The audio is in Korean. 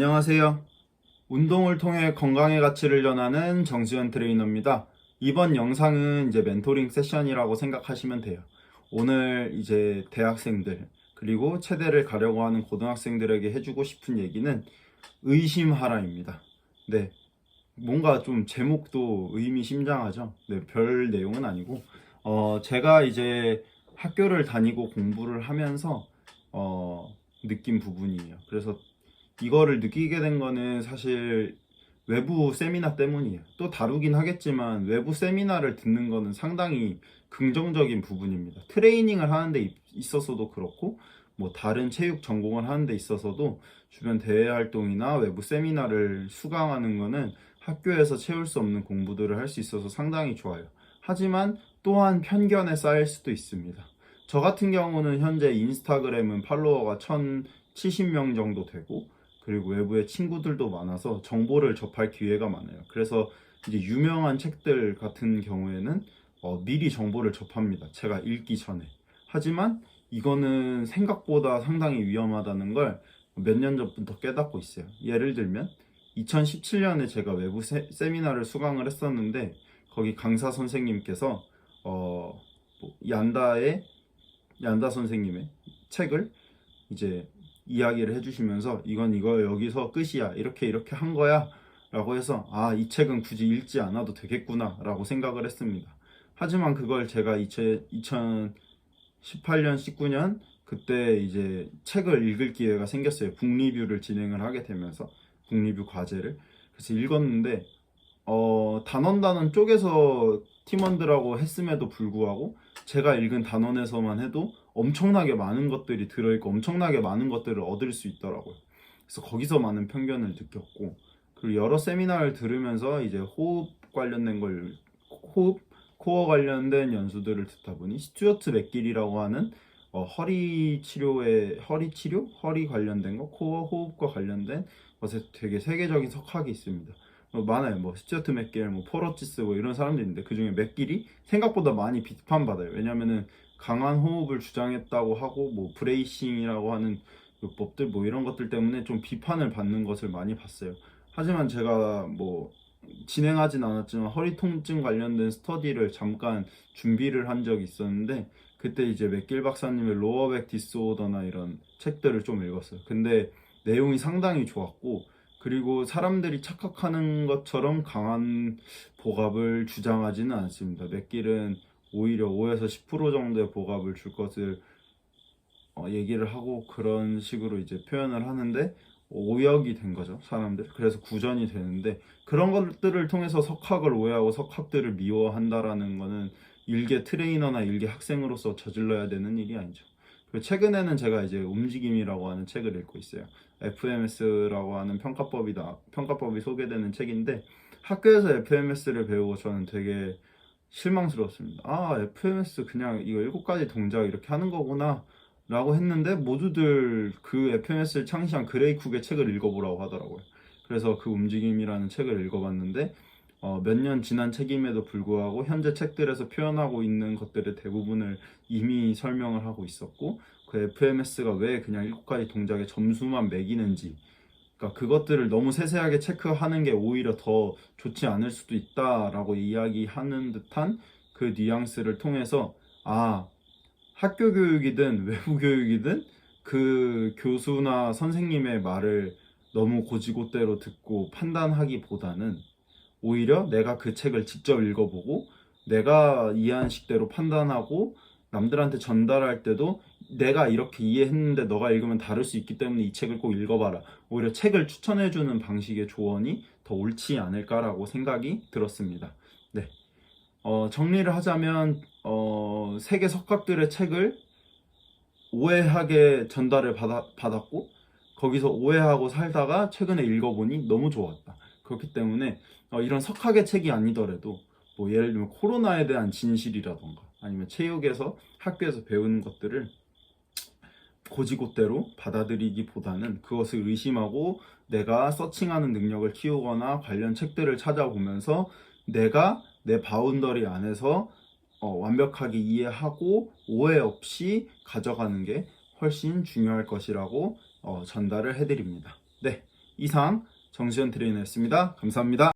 안녕하세요. 운동을 통해 건강의 가치를 전하는 정수현 트레이너입니다. 이번 영상은 이제 멘토링 세션이라고 생각하시면 돼요. 오늘 이제 대학생들 그리고 체대를 가려고 하는 고등학생들에게 해주고 싶은 얘기는 의심하라입니다. 네, 뭔가 좀 제목도 의미심장하죠. 네, 별 내용은 아니고 제가 이제 학교를 다니고 공부를 하면서 느낀 부분이에요. 그래서 이거를 느끼게 된 거는 사실 외부 세미나 때문이에요. 또 다루긴 하겠지만 외부 세미나를 듣는 거는 상당히 긍정적인 부분입니다. 트레이닝을 하는 데 있어서도 그렇고 뭐 다른 체육 전공을 하는 데 있어서도 주변 대외 활동이나 외부 세미나를 수강하는 거는 학교에서 채울 수 없는 공부들을 할 수 있어서 상당히 좋아요. 하지만 또한 편견에 쌓일 수도 있습니다. 저 같은 경우는 현재 인스타그램은 팔로워가 1070명 정도 되고 그리고 외부에 친구들도 많아서 정보를 접할 기회가 많아요. 그래서 이제 유명한 책들 같은 경우에는 미리 정보를 접합니다. 제가 읽기 전에. 하지만 이거는 생각보다 상당히 위험하다는 걸 몇 년 전부터 깨닫고 있어요. 예를 들면 2017년에 제가 외부 세미나를 수강을 했었는데 거기 강사 선생님께서 얀다 선생님의 책을 이제 이야기를 해주시면서 이건 이거 여기서 끝이야 이렇게 한 거야 라고 해서 이 책은 굳이 읽지 않아도 되겠구나 라고 생각을 했습니다. 하지만 그걸 제가 2018년 19년 그때 이제 책을 읽을 기회가 생겼어요. 북리뷰를 진행을 하게 되면서 북리뷰 과제를 그래서 읽었는데 단원 쪼개서 팀원들하고 했음에도 불구하고 제가 읽은 단원에서만 해도 엄청나게 많은 것들이 들어있고 엄청나게 많은 것들을 얻을 수 있더라고요. 그래서 거기서 많은 편견을 느꼈고 그리고 여러 세미나를 들으면서 이제 호흡, 코어 관련된 연수들을 듣다 보니 스튜어트 맥길이라고 하는 허리 치료, 허리 관련된 거, 코어 호흡과 관련된 것에 되게 세계적인 석학이 있습니다. 많아요. 뭐 스튜어트 맥길, 뭐 포러치스 뭐 이런 사람들이 있는데 그 중에 맥길이 생각보다 많이 비판받아요. 왜냐면은 강한 호흡을 주장했다고 하고 뭐 브레이싱이라고 하는 요법들 뭐 이런 것들 때문에 좀 비판을 받는 것을 많이 봤어요. 하지만 제가 뭐 진행하진 않았지만 허리 통증 관련된 스터디를 잠깐 준비를 한 적이 있었는데 그때 이제 맥길 박사님의 로어백 디스오더나 이런 책들을 좀 읽었어요. 근데 내용이 상당히 좋았고 그리고 사람들이 착각하는 것처럼 강한 복압을 주장하지는 않습니다. 맥길은 오히려 5에서 10% 정도의 복압을 줄 것을 얘기를 하고 그런 식으로 이제 표현을 하는데 오역이 된 거죠, 사람들. 그래서 구전이 되는데 그런 것들을 통해서 석학을 오해하고 석학들을 미워한다라는 거는 일개 트레이너나 일개 학생으로서 저질러야 되는 일이 아니죠. 그리고 최근에는 제가 이제 움직임이라고 하는 책을 읽고 있어요. FMS라고 하는 평가법이 소개되는 책인데 학교에서 FMS를 배우고 저는 되게 실망스러웠습니다. FMS 그냥 이거 7가지 동작 이렇게 하는 거구나 라고 했는데 모두들 그 FMS를 창시한 그레이 쿡의 책을 읽어보라고 하더라고요. 그래서 그 움직임이라는 책을 읽어봤는데 몇 년 지난 책임에도 불구하고 현재 책들에서 표현하고 있는 것들의 대부분을 이미 설명을 하고 있었고 그 FMS가 왜 그냥 7가지 동작의 점수만 매기는지 그러니까 그것들을 너무 세세하게 체크하는 게 오히려 더 좋지 않을 수도 있다라고 이야기하는 듯한 그 뉘앙스를 통해서 학교 교육이든 외부 교육이든 그 교수나 선생님의 말을 너무 고지고대로 듣고 판단하기보다는 오히려 내가 그 책을 직접 읽어보고 내가 이해한 식대로 판단하고 남들한테 전달할 때도 내가 이렇게 이해했는데 너가 읽으면 다를 수 있기 때문에 이 책을 꼭 읽어봐라. 오히려 책을 추천해주는 방식의 조언이 더 옳지 않을까라고 생각이 들었습니다. 네. 정리를 하자면 세계 석학들의 책을 오해하게 전달을 받았고 거기서 오해하고 살다가 최근에 읽어보니 너무 좋았다. 그렇기 때문에 이런 석학의 책이 아니더라도 뭐 예를 들면 코로나에 대한 진실이라던가 아니면 체육에서 학교에서 배우는 것들을 고지고대로 받아들이기보다는 그것을 의심하고 내가 서칭하는 능력을 키우거나 관련 책들을 찾아보면서 내가 내 바운더리 안에서 완벽하게 이해하고 오해 없이 가져가는 게 훨씬 중요할 것이라고 전달을 해드립니다. 네, 이상 정시현 트레이너였습니다. 감사합니다.